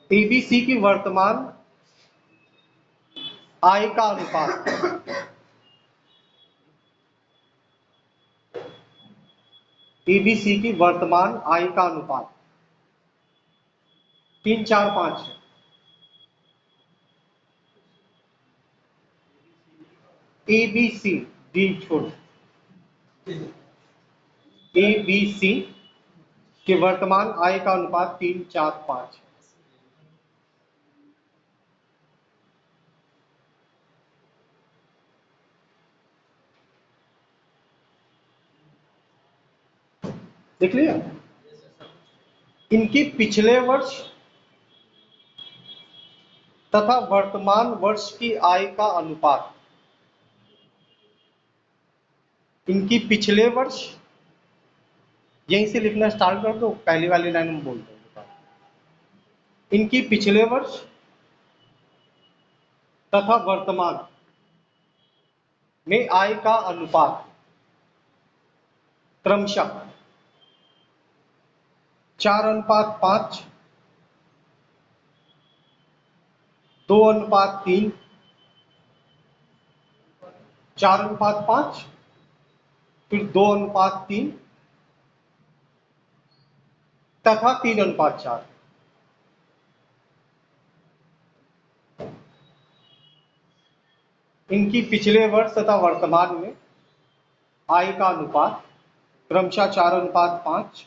ABC की वर्तमान आय का अनुपात, एबीसी की वर्तमान आय का अनुपात 3, 4, 5 है। एबीसी डी छोड़, एबीसी के वर्तमान आय का अनुपात 3, 4, 5 है। देख लिया। इनकी पिछले वर्ष तथा वर्तमान वर्ष की आय का अनुपात, इनकी पिछले वर्ष, यहीं से लिखना स्टार्ट कर दो, पहली वाली लाइन में बोलते हैं। इनकी पिछले वर्ष तथा वर्तमान में आय का अनुपात क्रमशः 4:5, 2:3, 4:5, फिर 2:3 तथा 3:4। इनकी पिछले वर्ष तथा वर्तमान में आय का अनुपात क्रमशः 4:5,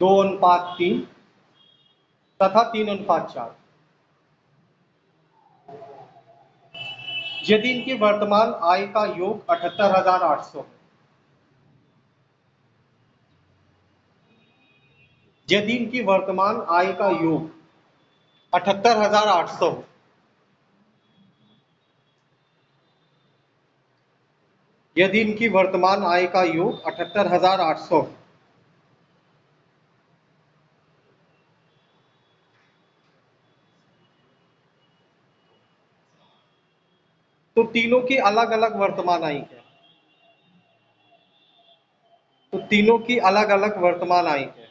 2:3 तथा 3:4। यदि इनकी वर्तमान आय का योग 78,800 है, यदि इनकी वर्तमान आय का योग 78,800 है, यदि इनकी वर्तमान आय का योग 78,800 है, तो तीनों की अलग अलग वर्तमान आय है। तो तीनों की अलग अलग वर्तमान आय है।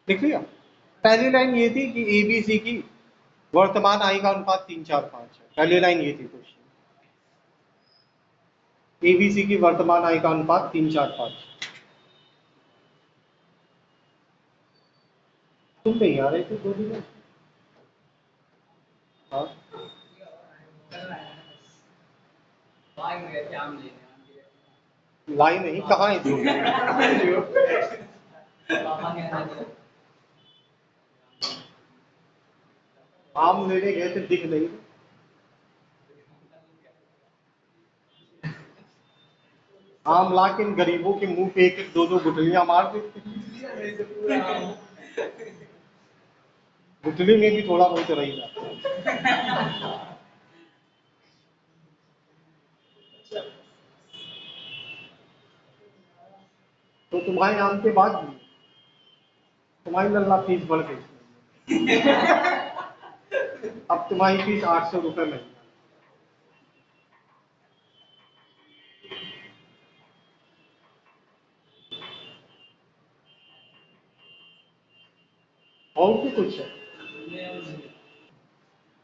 देख लिया। पहली लाइन ये थी कि एबीसी की वर्तमान आय का अनुपात 3, 4, 5 है। पहली लाइन ये थी क्वेश्चन, एबीसी की वर्तमान आय का अनुपात 3, 4, 5। तुम नहीं आ रहे थे 2 दिन में? हाँ, लाई नहीं, कहाँ है जो? आम लेने गए थे, दिख नहीं। आम ला के इन गरीबों के मुंह पे 1-1, 2-2 गुठलियां मार देते। गुठली में भी थोड़ा बहुत रही जाता। तो तुम्हारे आम के बाद तुम्हारी लल्ला फीस बढ़ गई। अब तुम्हारी फीस 800 रुपए महीना। और भी कुछ है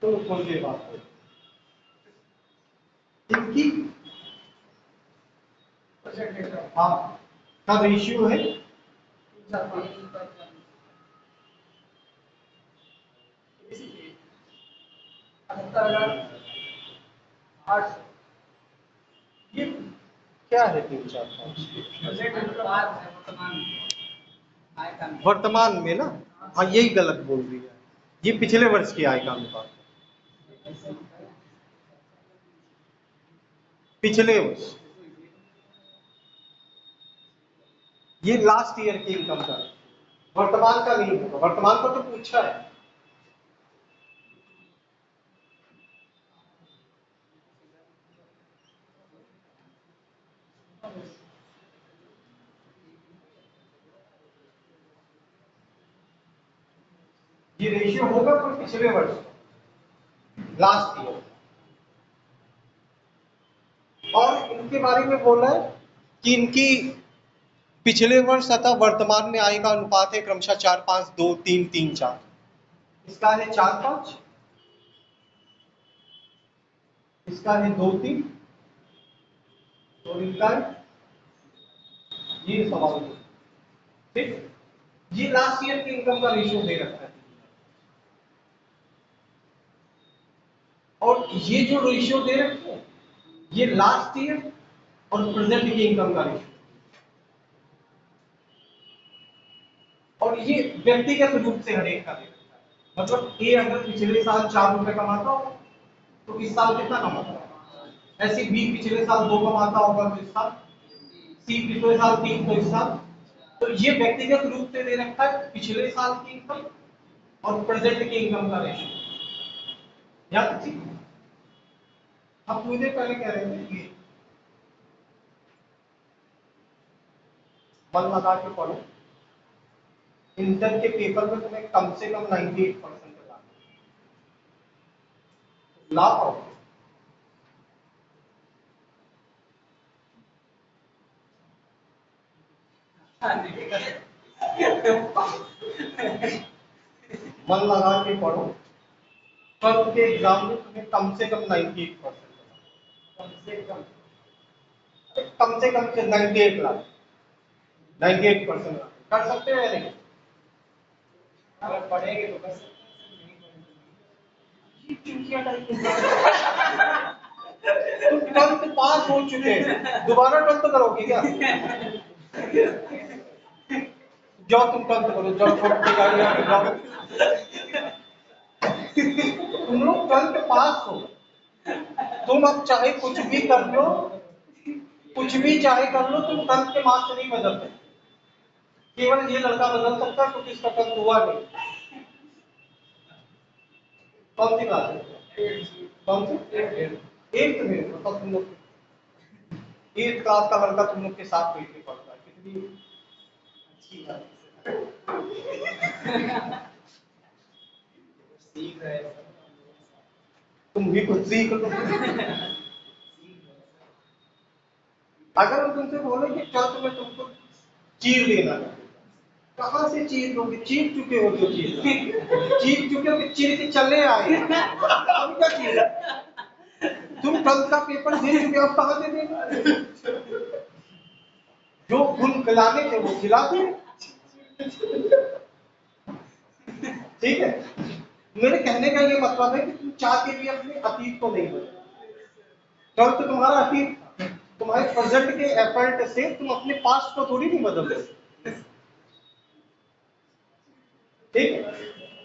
तो थोड़ी देर बात करो। इनकी हाँ का रेशियो है 78,800। ये क्या है 3, 4, 5? वर्तमान में ना, हाँ यही गलत बोल रही है। ये पिछले वर्ष की आय का अनुपात, पिछले वर्ष, ये लास्ट ईयर की इनकम का, वर्तमान का नहीं होगा। वर्तमान का तो पूछा है। ये रेशियो होगा पर पिछले वर्ष, लास्ट ईयर। और इनके बारे में बोला है कि इनकी पिछले वर्ष तथा वर्तमान में आय का अनुपात है क्रमशः 4-5, 2-3, 3-4। इसका है 4-5, इसका है 2-3, और इनका है ये सवाल। ठीक, ये लास्ट ईयर की इनकम का रेशियो दे रखा है, और ये जो रेशियो दे रखे हैं ये लास्ट ईयर और प्रेजेंट की इनकम का रेशियो, और ये व्यक्तिगत रूप से हर एक का दे रखा है। मतलब ए अगर पिछले साल 4 रुपए कमाता हो तो इस साल कितना कमाता है, ऐसे बी पिछले साल 2 कमाता होगा तो इस साल, सी पिछले साल 3 तो इस साल। तो ये व्यक्तिगत रूप से दे रखा है पिछले साल की इनकम और प्रेजेंट की इनकम का रेशियो। याद रखिए, हम मुझे पहले कह रहे थे ये मन लगा के पढ़ो, इंटर के पेपर में तुम्हें कम से कम 98% ला पाओ। मन लगा के पढ़ो, कल के एग्जाम में तुम्हें कम से कम 98%, कम से कम 98 लाख, 98% कर सकते हो या नहीं? अगर पढ़ेंगे तो कर सकते तुम 12th पास हो चुके हैं, दोबारा 12th करोगे क्या? जाओ तुम 12th करो, जाओ छोड़ के जाओ। तुम लोग 12th पास हो, तुम अब चाहे कुछ भी कर लो, कुछ भी चाहे कर लो, तुम 12th के मार्क्स नहीं बदल सकते। केवल ये लड़का बदल सकता है क्योंकि इसका 12th हुआ नहीं। कौन सी क्लास है? कौन सी? 8th में। मतलब तुम लोग 8th क्लास का लड़का तुम लोग के साथ बैठ के पढ़ता है, कितनी अच्छी बात है। सीख रहे, तुम भी कुछ सीख लो। अगर हम तुमसे बोले कि 12th में तुमको चीर देना है, कहां से चीर दोगे? चीर चुके हो जो चीज, चीर चुके हो कि चीर के चले आए, अब क्या चीर? तुम 12th का पेपर दे चुके हो, अब कहां से देगा? जो गुल खिलाने थे वो खिला दे। ठीक है, मेरे कहने का ये मतलब है कि तुम चाह के भी अपने अतीत को नहीं बदलो। 12th तो तुम्हारा अतीत, तुम्हारे प्रेजेंट के एफर्ट से तुम अपने पास्ट को थोड़ी नहीं बदल सकते। ठीक है,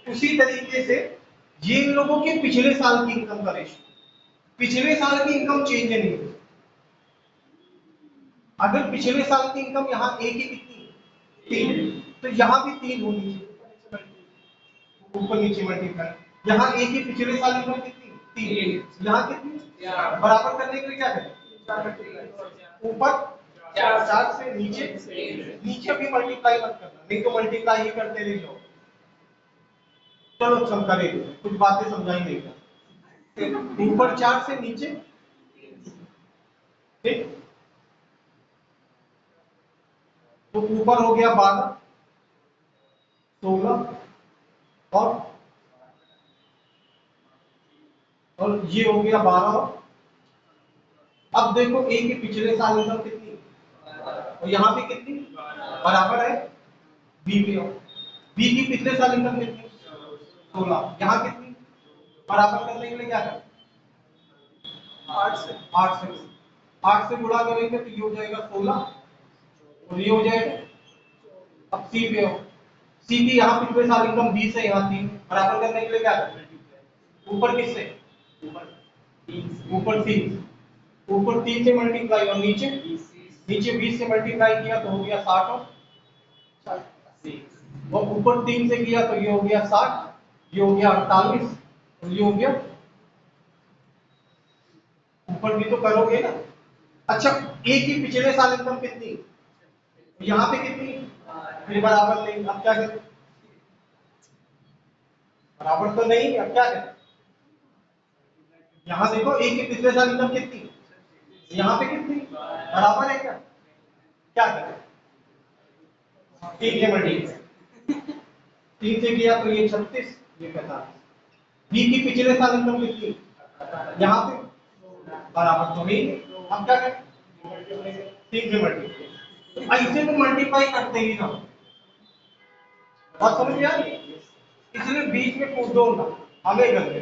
उसी तरीके से ये इन लोगों के पिछले साल की इनकम का रेशियो, पिछले साल की इनकम चेंज नहीं हुई। अगर पिछले साल की इनकम यहाँ ए की कितनी 3, तो यहाँ भी 3 होनी चाहिए, ऊपर नीचे मल्टीप्लाई। यहाँ ए की पिछले साल इनकम कितनी 3, यहाँ कितनी, बराबर करने के लिए क्या करें, ऊपर 4 से नीचे, नीचे भी मल्टीप्लाई मत करना, नहीं तो मल्टीप्लाई ही करते रह जाओ। चलो चल करेंगे, कुछ बातें समझाई नहीं, ऊपर 4 से नीचे, ठीक, तो ऊपर हो गया 12, 16 और ये हो गया 12। अब देखो ए के पिछले साल इनकम कितनी और यहाँ पे कितनी, बराबर है बी पे। बी की पिछले साल इनकम कितनी 16, यहाँ कितनी, बराबर करने के लिए क्या करें, 8 से गुणा करेंगे तो ये हो जाएगा 16 और ये हो जाएगा। अब सी पे हो, सी की यहाँ पिछले साल इनकम 20 है, यहाँ 3, बराबर करने के लिए क्या करें, ऊपर किससे, ऊपर 3, ऊपर 3 से मल्टीप्लाई और नीचे 20 से मल्टीप्लाई किया तो हो गया 60 और ऊपर 3 से किया तो ये हो गया 60, ये हो गया 48 और ये हो गया, ऊपर भी तो करोगे ना। अच्छा, ए की पिछले साल इनकम कितनी, यहाँ पे कितनी, फिर बराबर नहीं। अब क्या करें, बराबर तो नहीं, अब क्या करें? यहाँ देखो ए की पिछले साल इनकम कितनी, यहाँ पे कितनी, बराबर है क्या? क्या करें? 3 से मल्टीप्लाई, 3 से किया तो ये 36, ये 45। बी की पिछले साल इनकम कितनी, यहाँ पे बराबर तो नहीं, हम क्या करें? 3 से मल्टीप्लाई, ऐसे तो मल्टीप्लाई करते ही ना, बात समझ में आ रही है? इसलिए बीच में कूद दो ना, हमें कर दे।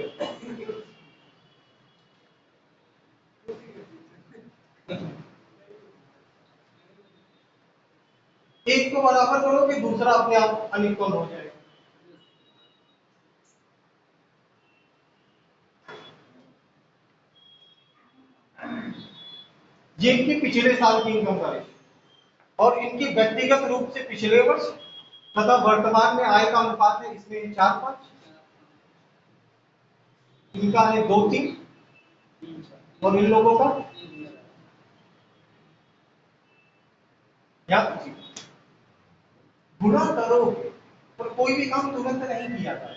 एक को बराबर करोगे दूसरा अपने आप अनिक्वल हो जाएगा। ये इनकी पिछले साल की इनकम का रेशियो और इनकी व्यक्तिगत रूप से पिछले वर्ष तथा वर्तमान में आय का अनुपात है, इसमें 4-5, इनका है 2-3 और इन लोगों का या गुणा करोगे पर कोई भी काम तुरंत नहीं किया जाता,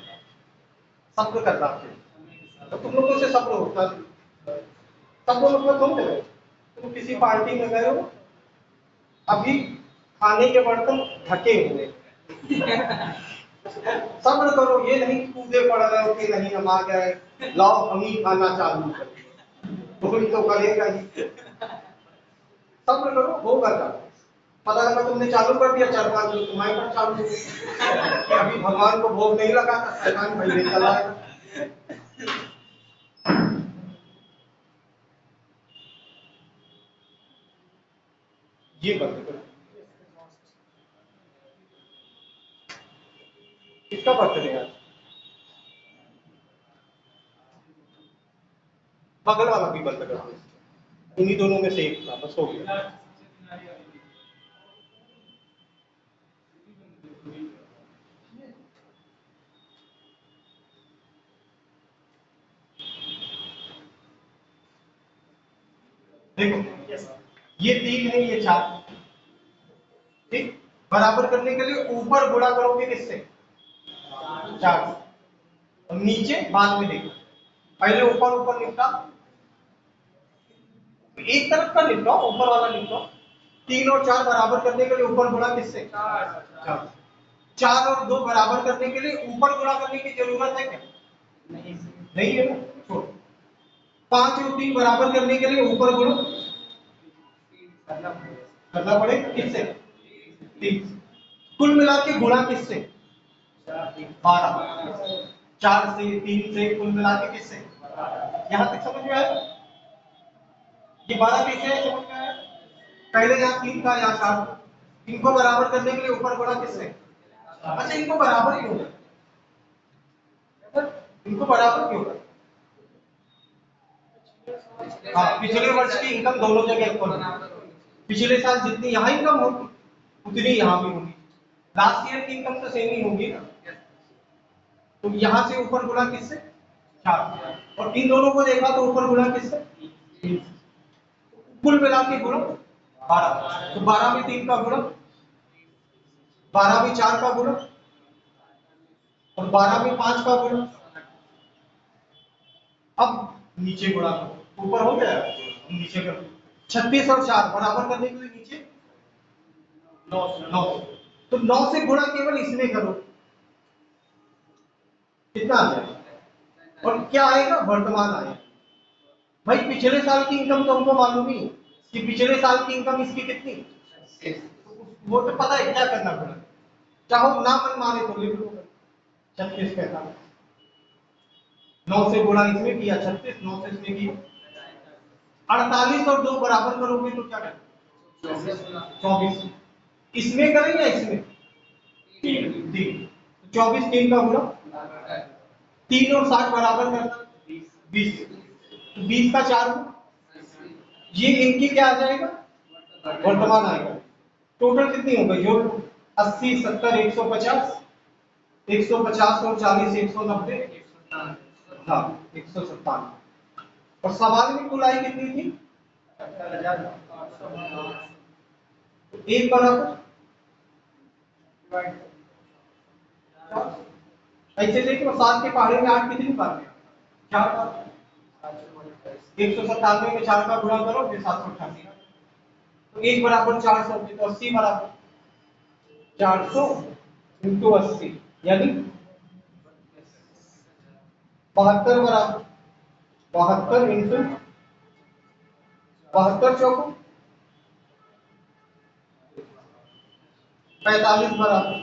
सब्र करना चाहिए। तो तुम लोगों से सब्र होता है, सब्र मतलब समझ रहे हो? तुम किसी पार्टी में गए हो, अभी खाने के बर्तन ढके हुए, सब्र करो, ये नहीं कूदे पड़ रहे हो कि नहीं हम आ गए, लाओ हम ही खाना चालू करें, कोई तो करेगा ही। सब्र करो, होगा क्या? पता लगा तुमने चालू कर दिया, 4-5 लोग तुम्हारे पर चालू हो गए कि अभी भगवान को भोग नहीं लगा था, शैतान पहले चला है। ये बंद करो। किसका बर्थडे है? बगल वाला भी बंद कर दो, उन्हीं दोनों में से एक था, बस हो गया। देखो ये 3 है, ये 4, ठीक, बराबर करने के लिए ऊपर गुणा करोगे किससे? 4 और नीचे बाद में देखो, पहले ऊपर ऊपर निपटा, एक तरफ का निपटाओ, ऊपर वाला निपटाओ। 3 और 4 बराबर करने के लिए ऊपर गुणा किससे? 4। 4 और 2 बराबर करने के लिए ऊपर गुणा करने की जरूरत है क्या? नहीं है ना, छोड़। 5 और 3 बराबर करने के लिए ऊपर गुणा करना पड़ेगा किससे? 3। कुल मिला के गुणा किससे? 12। 4 से 3 से कुल मिला के किससे? यहां तक समझ में आया? ये 12 कैसे है, समझ में आया? पहले यहाँ 3 था, यहाँ 4 था, इनको बराबर करने के लिए ऊपर गुणा किससे? अच्छा, इनको बराबर क्यों है? इनको बराबर क्यों है? हाँ, पिछले वर्ष की इनकम दोनों जगह इक्वल होगी। पिछले साल जितनी यहाँ इनकम होगी उतनी यहाँ भी होगी, लास्ट ईयर की इनकम तो सेम ही होगी ना। तो यहाँ से ऊपर गुणा किससे? 4, और इन दोनों को देखा तो ऊपर गुणा किससे? 3। कुल मिला के गुणा 12, तो 12 में 3 का गुणा, 12 में 4 का गुणा और 12 में 5 का गुणा। अब नीचे गुणा करो, ऊपर हो गया, नीचे करो। 36 और 4 बराबर करने के लिए नीचे 9, तो 9 से गुणा केवल इसमें करो, कितना आ जाएगा? और क्या आएगा? वर्तमान आएगा। भाई पिछले साल की इनकम तो हमको मालूम ही है कि पिछले साल की इनकम इसकी कितनी, वो तो पता है, क्या करना पड़ा, चाहो ना मन माने तो लिख लो 36 पैसा, 9 से गुणा इसमें किया 36, 9 से इसमें किया 48 और 2 बराबर करोगे तो क्या करें? 24। इसमें करें या इसमें? 3। 24 3 का गुणा, 3 और 60 बराबर करना 20, 20 का 4, ये इनकी क्या आ जाएगा? वर्तमान आएगा। टोटल कितनी हो गई जोड़? 80 70 150, 150 और 40 190, हाँ 157। और सवाल में कुल आई कितनी थी? 1 बराबर ऐसे देखो 7 के पहाड़े में 8 कितनी बार में 4 बार। 197 में 4 का गुणा करो फिर 788, तो 1 बराबर 400, तो 80 बराबर 400 इंटू 80 यानी 72 बराबर 72 इंटू 72 चौको 45 बराबर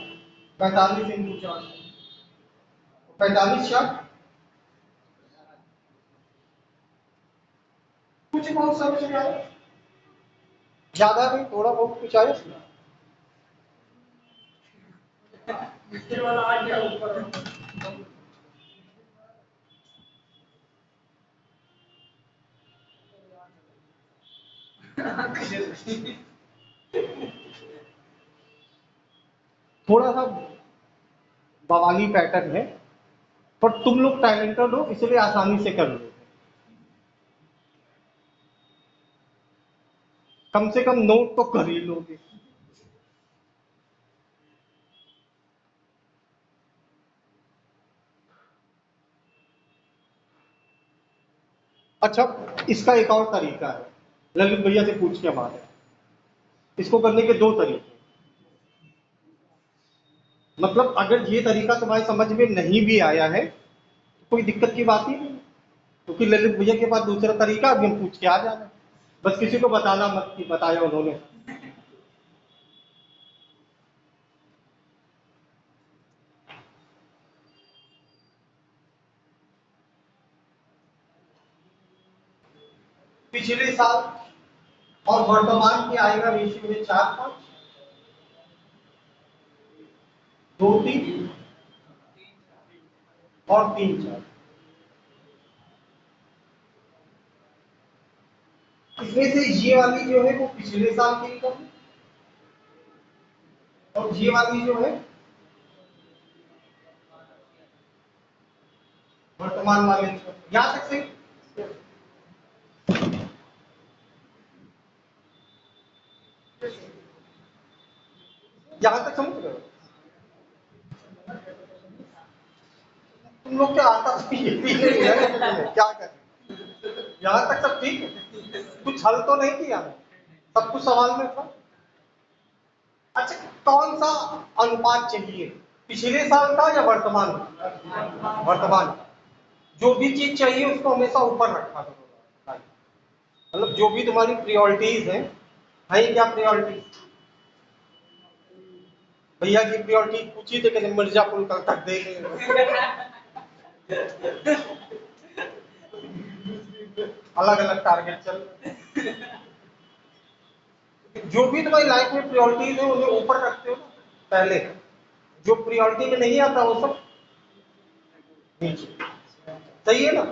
45 इंटू 4, 45 4 कुछ बहुत समझ में आया, ज्यादा नहीं, थोड़ा बहुत कुछ आया। नीचे वाला आ गया ऊपर। थोड़ा सा बवाली पैटर्न है, पर तुम लोग टैलेंटेड हो इसलिए आसानी से कर लो, कम से कम नोट तो कर ही लोगे। अच्छा, इसका एक और तरीका है, ललित भैया से पूछ के हमारे, इसको करने के 2 तरीके। मतलब अगर ये तरीका तुम्हारी समझ में नहीं भी आया है तो कोई दिक्कत की बात ही नहीं, क्योंकि ललित भैया के पास दूसरा तरीका अभी हम पूछ के आ जाना, बस किसी को बताना मत कि बताया उन्होंने। पिछले साल और वर्तमान की आय का रेशियो है 4:5, 2:3 और 3:4। इसमें से ये वाली जो है वो पिछले साल की इनकम है, और ये वाली जो है वर्तमान वाले इनकम। यहां तक सही, यहां तक समझ रहे हो? तुम लोग क्या आता क्या कर, यहां तक सब ठीक है, कुछ हल तो नहीं किया, सब कुछ सवाल में था। अच्छा, कौन सा अनुपात चाहिए, पिछले साल का या वर्तमान? वर्तमान। जो भी चीज चाहिए उसको हमेशा ऊपर रखा करो, मतलब जो भी तुम्हारी प्रायोरिटीज है क्या प्रायोरिटीज? भैया की प्रायोरिटी पूछी थी कि मिर्जापुर कल तक देख अलग अलग टारगेट चल, जो भी तुम्हारी लाइफ में प्रायोरिटीज है उन्हें ऊपर रखते हो पहले, जो प्रायोरिटी में नहीं आता वो सब नीचे, सही है ना?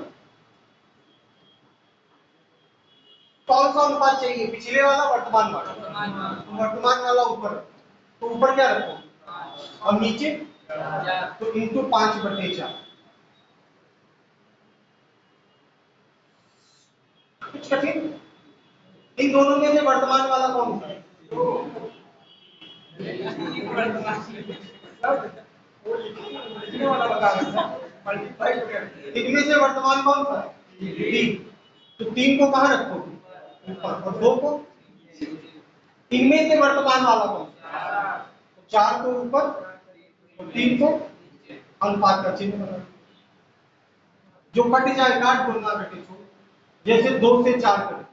कौन सा अनुपात चाहिए, पिछले वाला वर्तमान वाला? वर्तमान वाला ऊपर, तो ऊपर क्या रखो और नीचे तो इंटू 5/4। कुछ कठिन? इन दोनों में से वर्तमान वाला कौन सा है? इनमें से वर्तमान कौन सा है? 3, तो 3 को कहां रखोगे? ऊपर, और 2 को? इनमें से वर्तमान वाला कौन सा? 4 को ऊपर और 3 को, अनुपात का चिन्ह बना, जो कट जाए काट दो, ना कटे छोड़, जैसे 2 से 4 कटे।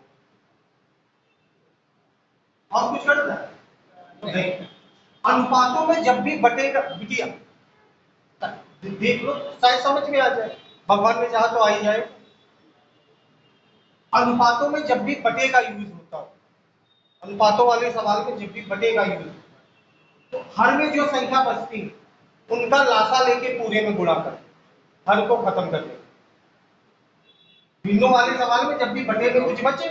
और कुछ कट जाए नहीं। अनुपातों में जब भी बटेगा, बिटिया देख लो शायद समझ में आ जाए, भगवान ने चाहा तो आ ही जाए। अनुपातों में जब भी बटे का यूज होता हो, अनुपातों वाले सवाल में जब भी बटे का यूज, तो हर में जो संख्या बचती है उनका लासा लेके पूरे में गुणा कर, हर को खत्म कर दे। भिन्नों वाले सवाल में जब भी बटे में कुछ बचे,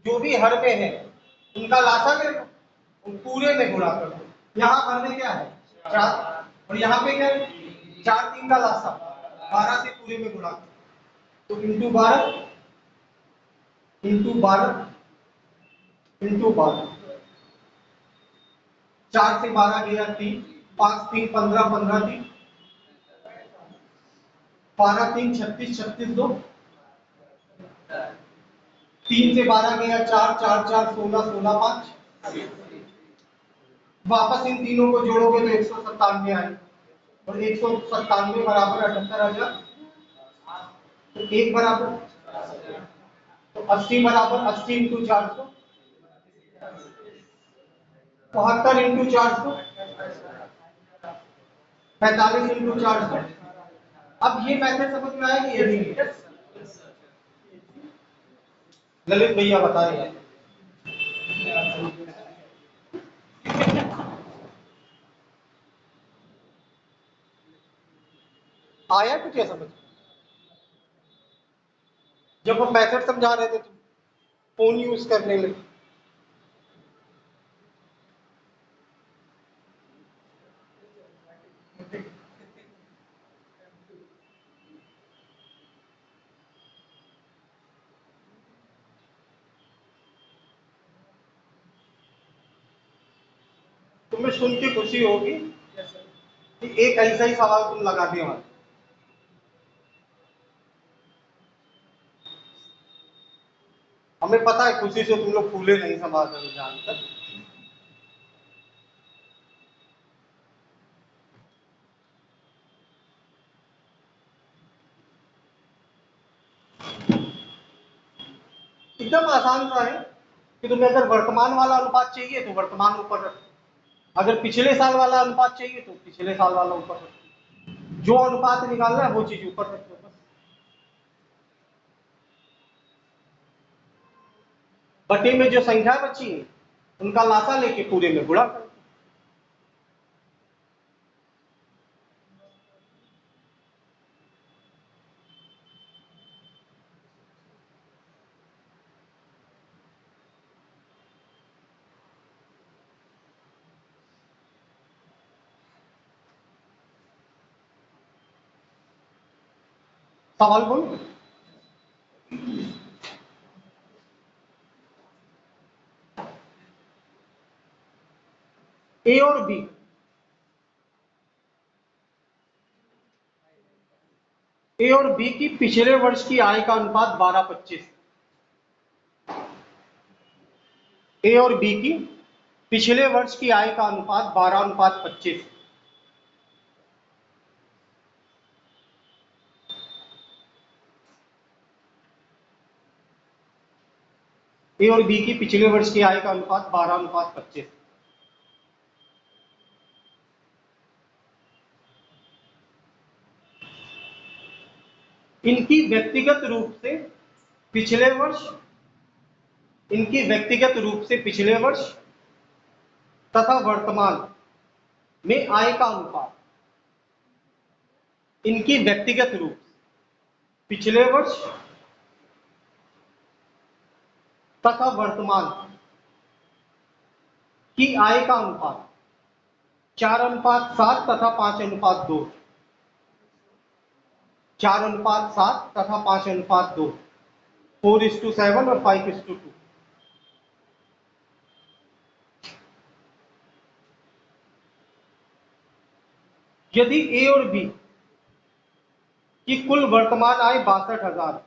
जो भी हर में है उनका लासा ले लो, पूरे में गुणा कर दो। यहाँ हर में क्या है 4, और यहाँ पे क्या है 4, 3 का लासा 12 से पूरे में गुणा कर, तो इंटू 12 इंटू 12 इंटू 12, 4 से 12 गया 3, 5 3 15, 15 3 12 3 36 36 2 3 से 12 गया 4 4 4 16 16 5 वापस इन तीनों को जोड़ोगे तो 197 आए और 197 बराबर 78,000 तो एक बराबर तो 80 बराबर 80 इंटू 400 72 इंटू 400 45 इंटू 400। अब ये मैथड समझ में आया कि ये नहीं ललित भैया बता रहे हैं आया कुछ ऐसा समझ जब हम मैथड समझा रहे थे तो फोन यूज करने लगे तुम्हें सुन के खुशी होगी कि एक ऐसा ही सवाल तुम लगाने वाले हमें पता है खुशी से तुम लोग फूले नहीं समाज में जानकर एकदम आसान सा है कि तुम्हें अगर वर्तमान वाला अनुपात चाहिए तो वर्तमान ऊपर रखो अगर पिछले साल वाला अनुपात चाहिए तो पिछले साल वाला ऊपर रखो जो अनुपात निकालना है वो चीज ऊपर रखो बस बटे में जो संख्या बची है उनका लासा लेके पूरे में गुणा करो सवाल बोलो ए और बी ए और बी की पिछले वर्ष की आय का अनुपात 12-25 ए और बी की पिछले वर्ष की आय का अनुपात 12:25 ए और बी की पिछले वर्ष की आय का अनुपात 12:25 इनकी व्यक्तिगत रूप से पिछले वर्ष इनकी व्यक्तिगत रूप से पिछले वर्ष तथा वर्तमान में आय का अनुपात इनकी व्यक्तिगत रूप से पिछले वर्ष तथा वर्तमान की आय का अनुपात 4:7 तथा 5:2 4:7 तथा 5:2 4:7 और 5:2 यदि ए और बी की कुल वर्तमान आय 62,000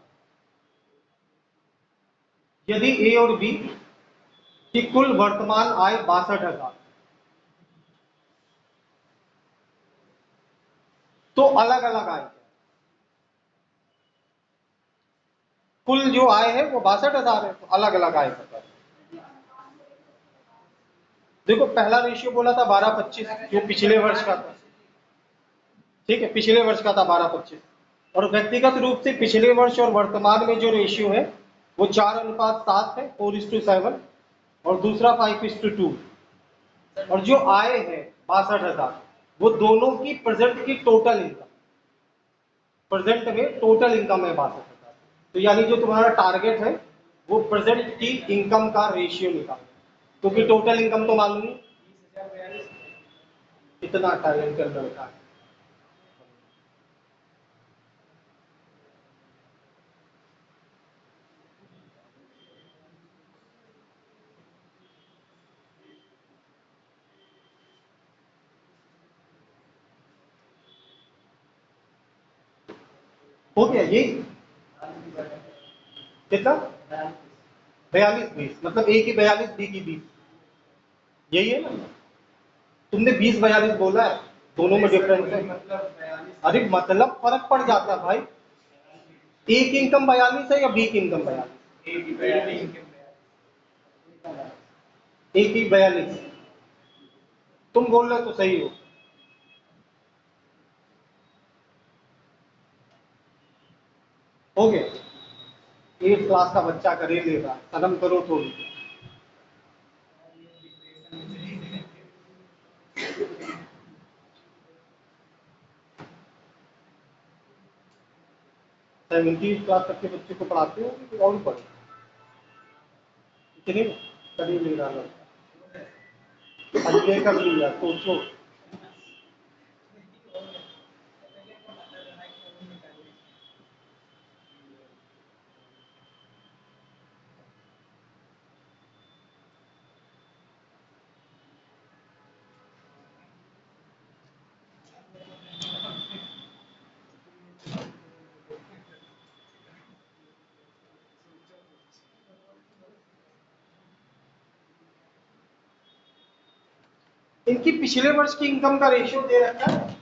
यदि ए और बी की कुल वर्तमान आय 62,000 तो अलग अलग आय कुल जो आय है वो 62,000 है तो अलग अलग आय का देखो पहला रेशियो बोला था 12-25 जो पिछले वर्ष का था ठीक है पिछले वर्ष का था 12-25 और व्यक्तिगत रूप से पिछले वर्ष और वर्तमान में जो रेशियो है वो 4:7 है 4:7 और दूसरा 5:2 और जो आय है 62,000 वो दोनों की प्रेजेंट की टोटल इनकम प्रेजेंट में टोटल इनकम है 62,000 तो यानी जो तुम्हारा टारगेट है वो प्रेजेंट की इनकम का रेशियो निकालना क्योंकि टोटल इनकम तो मालूम नहीं कितना टारगेट के अंदर का है हो गया ये कितना 42 20, मतलब ए की 42 बी की 20, यही है ना? तुमने 20 42 बोला है, दोनों में डिफरेंस है। अरे मतलब फर्क पड़ जाता है भाई, ए की इनकम 42 है या बी की इनकम 42? ए की 42 तुम बोल रहे हो तो सही हो। हो गया, 8 क्लास का बच्चा कर ही लेगा, शर्म करो थोड़ी। सेवेंटी क्लास तक के बच्चे को पढ़ाते हो कि और पढ़े? इतने कर ही ले रहा लड़का, अगले कर लिया, सोचो। इनकी पिछले वर्ष की इनकम का रेशियो दे रखा है,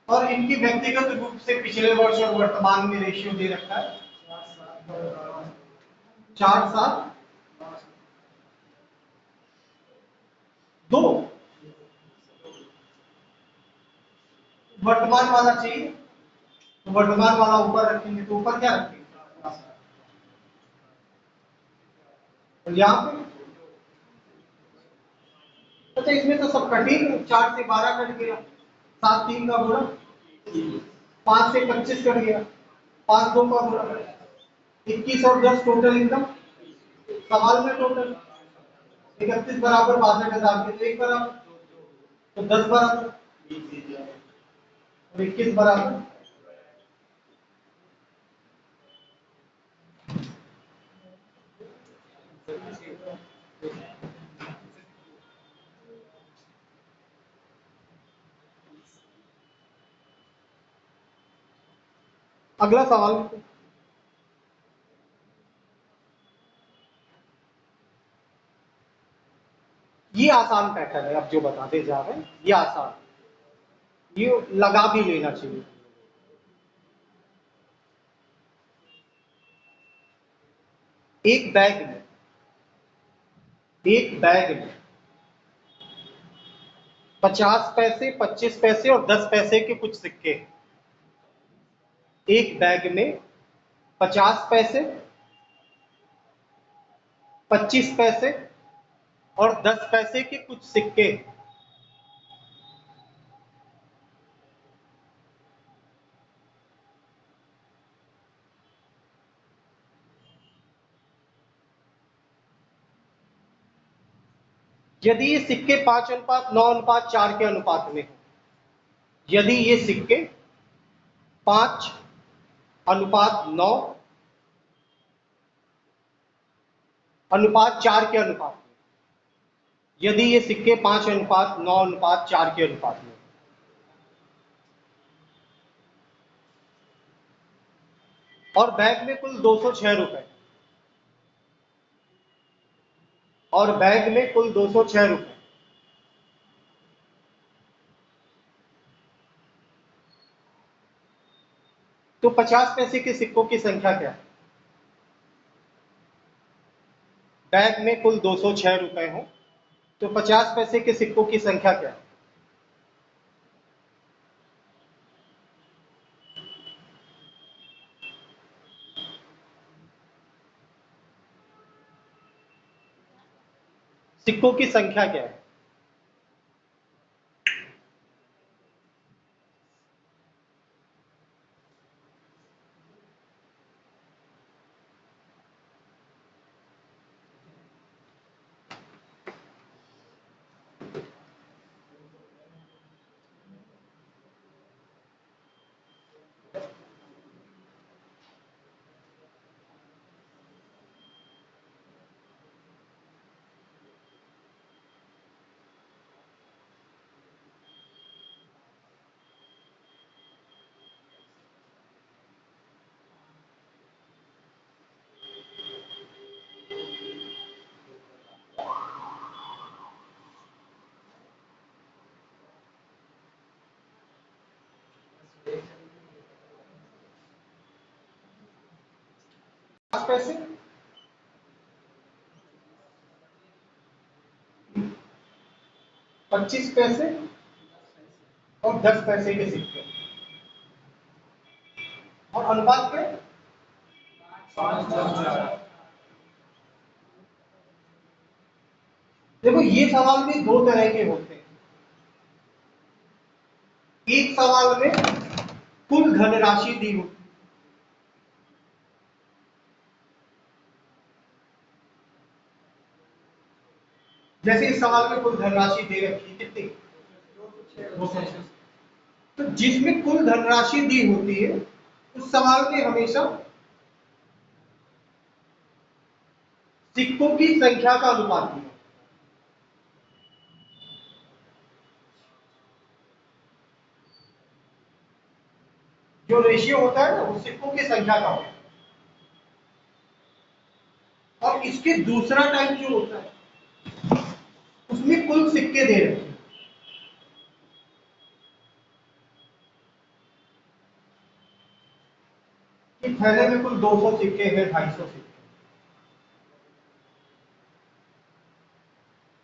और इनकी व्यक्तिगत रूप से पिछले वर्ष और वर्तमान में रेशियो दे रखा है 4:7:2। वर्तमान वाला चाहिए तो वर्तमान वाला ऊपर रखेंगे, तो ऊपर क्या रखेंगे? और यहाँ पे अच्छा, इसमें तो सब कठिन, 4 से 12 कट गया, 7 3 का गुणा, 5 से 25 कट गया, 5 2 का गुणा, 21 और 10 टोटल इनकम, सवाल में टोटल 31 बराबर 62,000 के, तो 1 बराबर, तो 10 बराबर और 21 बराबर। अगला सवाल, ये आसान पैटर्न है, अब जो बताते जा रहे हैं ये आसान, ये लगा भी लेना चाहिए। एक बैग में, एक बैग में 50 पैसे, 25 पैसे और 10 पैसे के कुछ सिक्के, एक बैग में 50 पैसे, 25 पैसे और 10 पैसे के कुछ सिक्के, यदि ये सिक्के 5:9:4 के अनुपात में हो, यदि ये सिक्के 5:9:4 के अनुपात में, यदि ये सिक्के 5:9:4 के अनुपात में, और बैग में कुल 206 रुपए, और बैग में कुल 206 रुपए, तो 50 पैसे के सिक्कों की संख्या क्या है? बैग में कुल 206 रुपए हो तो 50 पैसे के सिक्कों की संख्या क्या है? सिक्कों की संख्या क्या है? पैसे, 25 पैसे और 10 पैसे के सिक्के। और अनुपात पे 5-10। देखो ये सवाल भी दो तरह के होते हैं। एक सवाल में कुल धनराशि दी होती है, जैसे इस सवाल में कुल धनराशि दे रखी है कितनी, 206। तो जिसमें कुल धनराशि दी होती है उस सवाल में हमेशा सिक्कों की संख्या का अनुपात दिया, जो रेशियो होता है ना वो सिक्कों की संख्या का होता है। और इसके दूसरा टाइप जो होता है उसमें कुल सिक्के दे रखे हैं। कि थैले में कुल 200 सिक्के हैं, 250 सिक्के,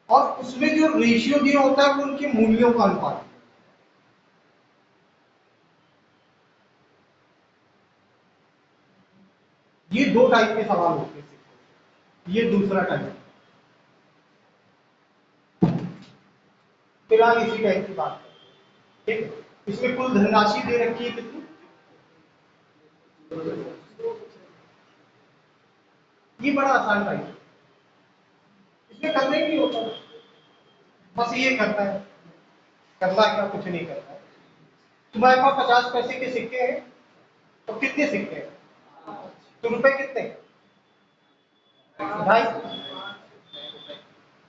और उसमें जो रेशियो दिया होता है वो उनके मूल्यों का अनुपात है। ये दो टाइप के सवाल होते हैं, ये दूसरा टाइप। फिलहाल इसी टाइप की बात करते हैं। ठीक है, इसमें कुल धनराशि दे रखी है कितनी, ये बड़ा आसान टाइप है, इसमें करने नहीं होता, बस ये करता है, करना क्या, कुछ नहीं करता है। तुम्हारे पास 50 पैसे के सिक्के हैं, तो कितने सिक्के हैं, तो रुपए कितने, 2.5।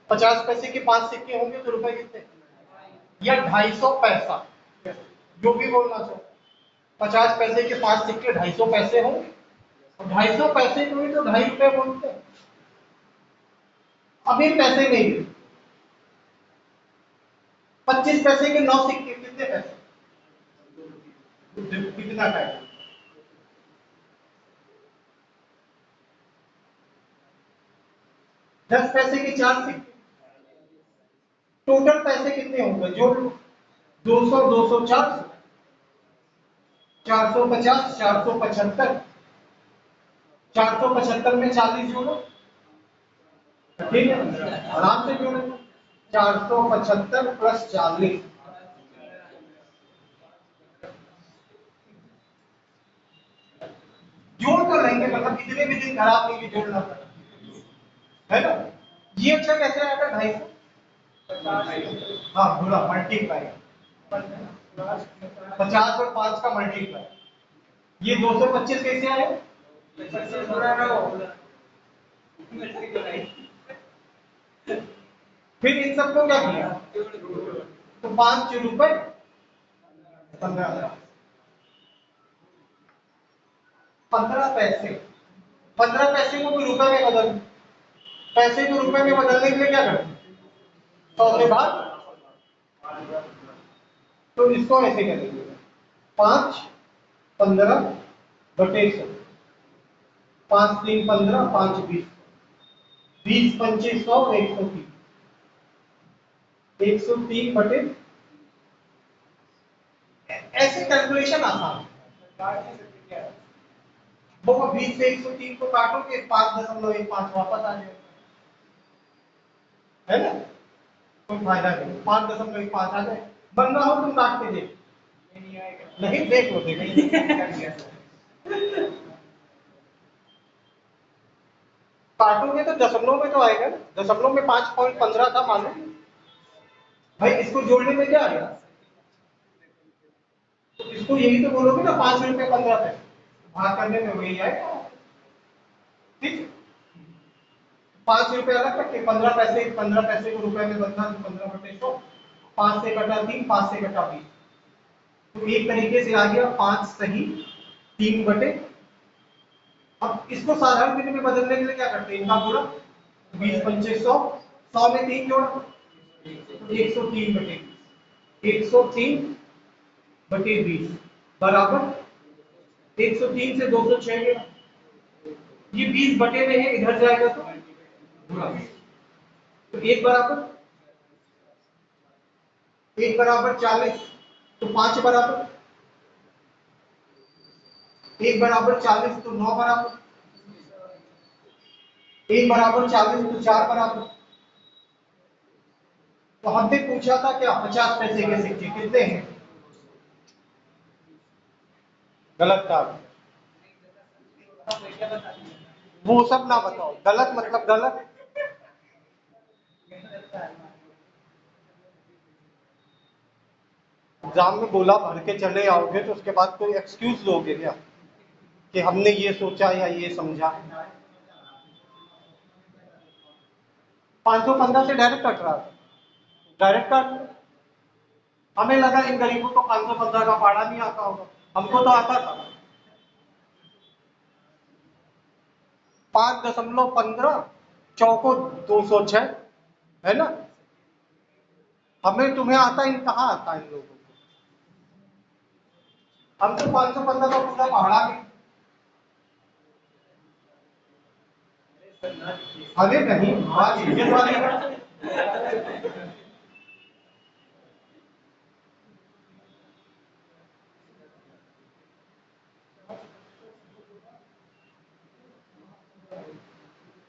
50 पैसे के 5 सिक्के होंगे तो रुपए कितने, या 250 पैसा, जो भी बोलना चाहो। 50 पैसे के 5 सिक्के 250 पैसे होंगे, और 250 पैसे को भी तो 2.5 रुपए बोलते हैं। अब ये पैसे नहीं है, 25 पैसे के 9 सिक्के कितने पैसे, कितना टाइम, 10 पैसे के 4 सिक्के, टोटल पैसे कितने होंगे, जो 200, 204, 450, 475, 475 में 40 जोड़ो, ठीक है, आराम से जोड़ो, 475 प्लस 40, जोड़ कर लेंगे, मतलब कितने भी दिन खराब नहीं जोड़ना है ना। ये अच्छा कैसे आएगा, 250, हाँ बोला मल्टीप्लाई, 50 और 5 का मल्टीप्लाई, ये 225 कैसे आए, फिर इन सबको क्या किया, तो 5 रुपए 15, 15 पैसे, 15 पैसे को भी रुपए में बदल, पैसे को रुपए में बदलने के लिए क्या करते, 100 से भाग, तो इसको ऐसे करेंगे, 5 15 बटे 100, 5 3 15, 5 20, 20 पंचे 100, 130, 103 बटे, ऐसे कैलकुलेशन आसान है। वो 20 से 103 को काटोगे 5.15 वापस आ जाएगा, है ना, कोई फायदा नहीं, 5.15 आ जाए, बनना हो तुम काट के देख, नहीं देख लो, देख काटोगे तो दशमलव में तो आएगा ना, दशमलव में 5.15 था मालूम भाई, इसको जोड़ने में क्या आएगा, तो इसको यही तो बोलोगे ना, 5 रुपए 15 पैसे, भाग करने में वही आएगा, ठीक। 5 रुपए अलग रखे, 15 पैसे, 15 पैसे को रुपए में बदलना, 15 बटे 100, 5 से कटा 3, 5 से कटा 20, तो एक तरीके से आ गया 5 सही 3 बटे। अब इसको साधारण दिन में बदलने के लिए क्या करते हैं, इनका गुणा, 20 पंचे 100, 100 में 3 जोड़ा, 103 बटे 103 बटे 20 बराबर 103 से 206 गया, ये 20 बटे में है, इधर जाएगा तो गुणा। तो 1 बराबर 40, तो 5 बराबर, 1 बराबर 40 तो 9 बराबर, 1 बराबर 40 तो 4 बराबर। तो हमने पूछा था क्या 50 पैसे के सिक्के कितने हैं? गलत था, वो सब ना बताओ, गलत मतलब गलत। एग्जाम में बोला भर के चले आओगे तो उसके बाद कोई एक्सक्यूज दोगे क्या कि हमने ये सोचा या ये समझा? 515 से डायरेक्ट कट रहा था, डायरेक्ट कट। हमें लगा इन गरीबों को 515 का पढ़ा नहीं आता होगा, हमको तो आता था। 5.15 चौको 206 है ना। हमें तुम्हें आता, इन कहाँ आता इन लोगों को? हम तो 515 का पूरा पढ़ा नहीं। अरे नहीं, बात ये वाली है।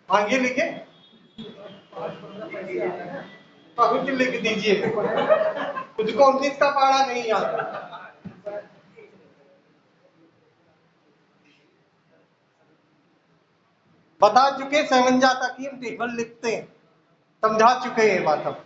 आगे लिखे, अभी भी लिख दीजिए, कुछ 19 का पढ़ा नहीं आता। बता चुके 57 तक ही हम टेबल लिखते हैं, समझा चुके हैं बात हम।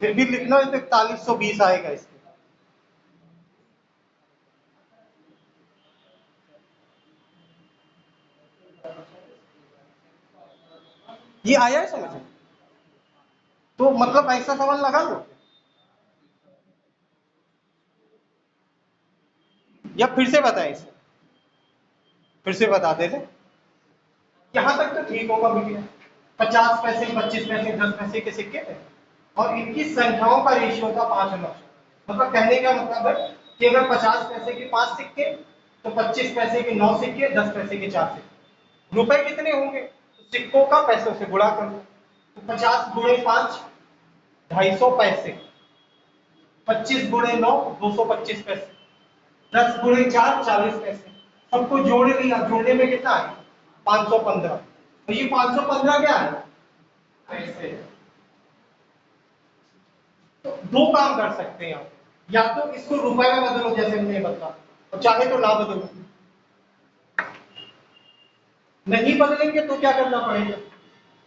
फिर भी लिखना है तो 4120 आएगा इसमें। ये आया है समझ में? तो मतलब ऐसा सवाल लगा लो, या फिर से बताएं इसे, फिर से बता दे। यहां तक तो ठीक होगा भैया। 50 पैसे, 25 पैसे, 10 पैसे के सिक्के थे और इनकी संख्याओं का रेशियो था 5:9। मतलब कहने का मतलब है कि अगर 50 पैसे के 5 सिक्के तो 25 पैसे के 9 सिक्के, 10 पैसे के 4 सिक्के। रुपए कितने होंगे? तो सिक्कों का पैसों से गुणा कर लो। तो 50 गुणे 5 250 पैसे, 25 गुणे 9 225 पैसे, 10 गुणे 4 40 पैसे। सबको जोड़ लिया, जोड़ने में कितना है? 515। तो ये 515 क्या है? पैसे। तो दो काम कर सकते हैं आप, या तो इसको रुपए में बदलो जैसे हमने बताया, और चाहे तो ना बदलो। नहीं बदलेंगे तो क्या करना पड़ेगा?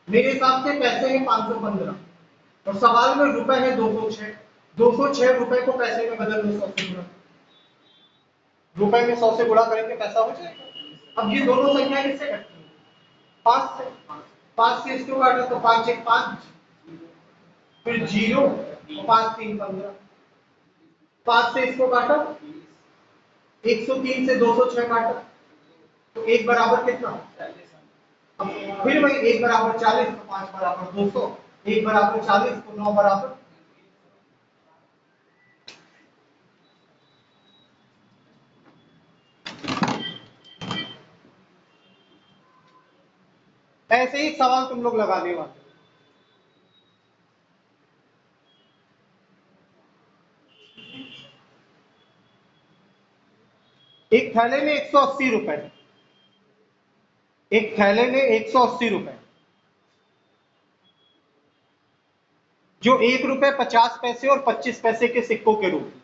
मेरे हिसाब से पैसे हैं 515 और सवाल में रुपए है 206। 206 रुपए को पैसे में बदल लो 100 से गुणा। रुपए में 100 से गुणा करेंगे पैसा हो जाएगा। अब ये दोनों संख्या किससे कटती है? 5 से। 5 से इसको काटो तो 5 1 5, फिर 0, 5 3 15। 5 से इसको काटा, 103 से 206 काटा, तो 1 बराबर कितना? अब फिर वही 1 बराबर 40 तो 5 बराबर 200, 1 बराबर 40 तो 9 बराबर। ऐसे ही सवाल तुम लोग लगाने वाले। एक थैले में 180 रुपए, एक थैले में 180 रुपए, जो 1 रुपए 50 पैसे और 25 पैसे के सिक्कों के रूप में,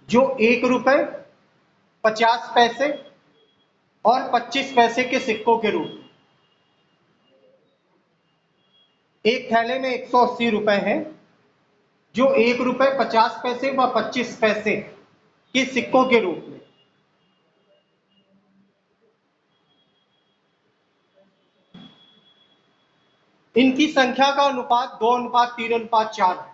जो 1 रुपए 50 पैसे और 25 पैसे के सिक्कों के रूप में, एक थैले में 180 रुपए है जो 1 रुपए 50 पैसे व 25 पैसे के सिक्कों के रूप में। इनकी संख्या का अनुपात 2:3:4 है।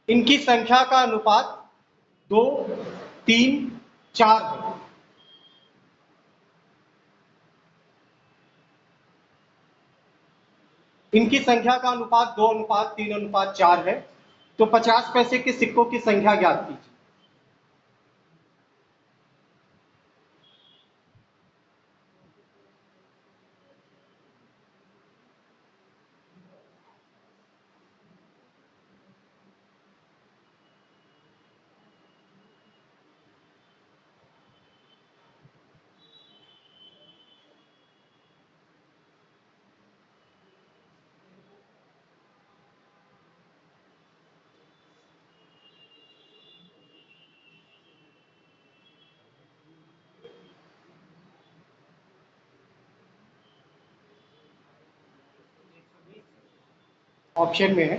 इनकी संख्या का अनुपात 2 3 4 है। इनकी संख्या का अनुपात 2:3:4 है। तो 50 पैसे के सिक्कों की संख्या ज्ञात कीजिए। ऑप्शन में है।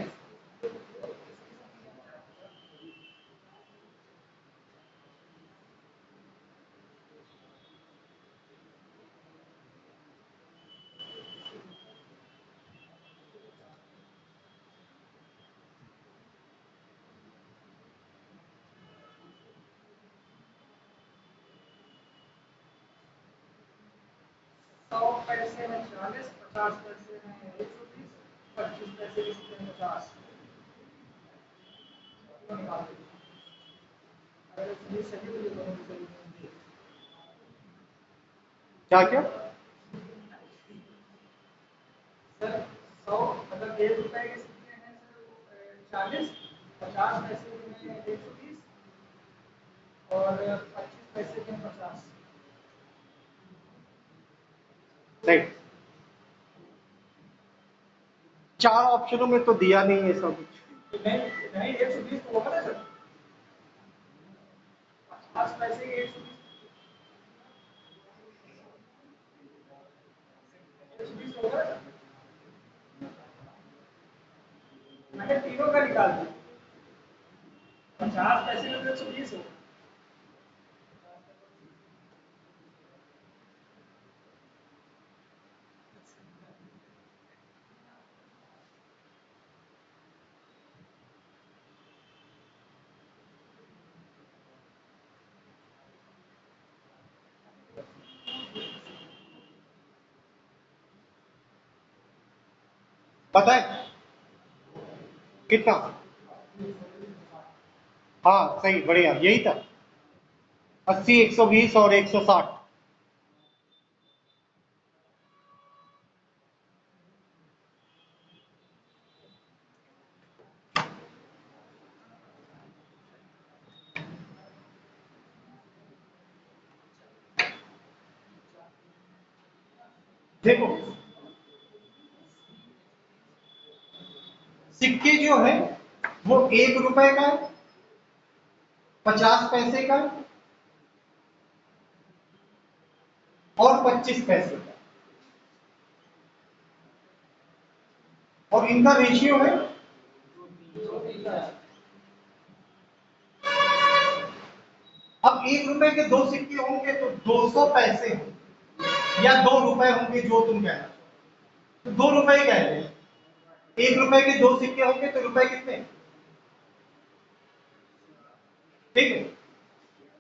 सौ पैसे में 40, 50 पैसे में 120, 25 पैसे में 50। अगर ये सही हो तो सही होंगे। क्या क्या? सर 100 मतलब 1 रुपए के सिक्के हैं सर 40, 50 पैसे में 120 और 25 पैसे में 50। राइट। 4 ऑप्शनों में तो दिया नहीं है सब कुछ। नहीं 120 तो होगा ना सर, 50 पैसे के 120 होगा ना। मैंने तीनों का निकाल दिया, 50 पैसे में तो 120 होगा। पता है कितना? हाँ सही, बढ़िया, यही था। 80, 120 और 160। देखो सिक्के जो है वो 1 रुपए का, 50 पैसे का और 25 पैसे का, और इनका रेशियो है। अब 1 रुपए के 2 सिक्के होंगे तो 200 पैसे होंगे, या 2 रुपए होंगे जो तुम कहना, तो 2 रुपए ही कहते हैं। 1 रुपए के 2 सिक्के होंगे तो रुपए कितने? ठीक है।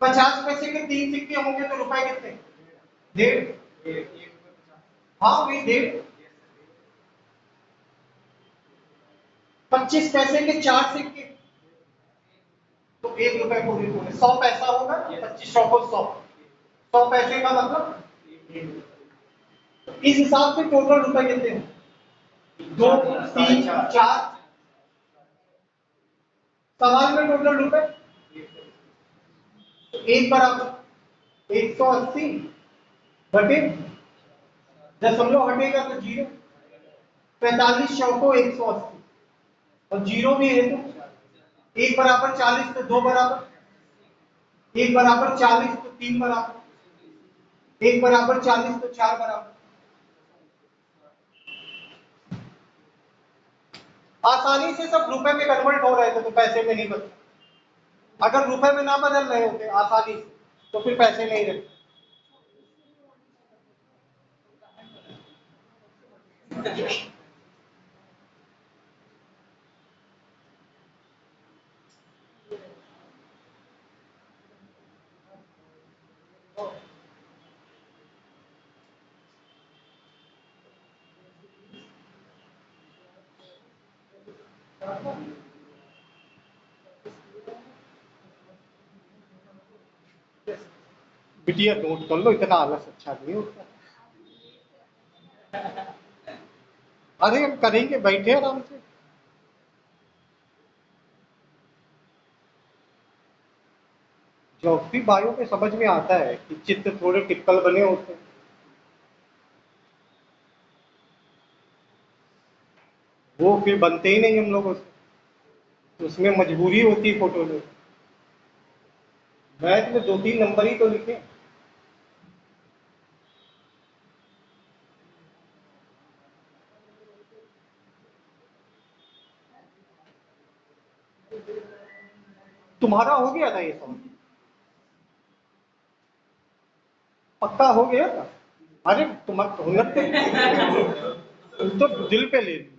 50 पैसे के 3 सिक्के होंगे तो रुपए कितने? 1.5। हाँ वही 1.5। 25 पैसे के 4 सिक्के तो 1 रुपए पूरे पूरे 100 पैसा होगा। 25 को 100 पैसे का मतलब, तो इस हिसाब से टोटल रुपए कितने हैं? 2, 3, 4। सवाल में टोटल रुपए तो 1 बराबर 180 बटे, दशमलव हटेगा तो 0। 45 चौको 180 और 0 भी है तो 1 बराबर 40 तो 2 बराबर, 1 बराबर 40 तो 3 बराबर, 1 बराबर 40 तो 4 बराबर। आसानी से सब रुपए में कन्वर्ट हो रहे थे तो पैसे में नहीं बदले। अगर रुपए में ना बदल रहे होते आसानी से तो फिर पैसे नहीं रहते। बिटिया नोट कर लो, इतना आलस अच्छा नहीं होता। अरे हम करेंगे, बैठे आराम से। ज्योग्राफी बायो में समझ में आता है कि चित्र थोड़े टिपिकल बने होते हैं, वो फिर बनते ही नहीं हम लोगों से, तो उसमें मजबूरी होती है फोटो में। मैथ में 2-3 नंबर ही तो लिखे। तुम्हारा हो गया था ये सब? पक्का हो गया था? अरे तुम्हारा हुनर तो दिल पे ले ली।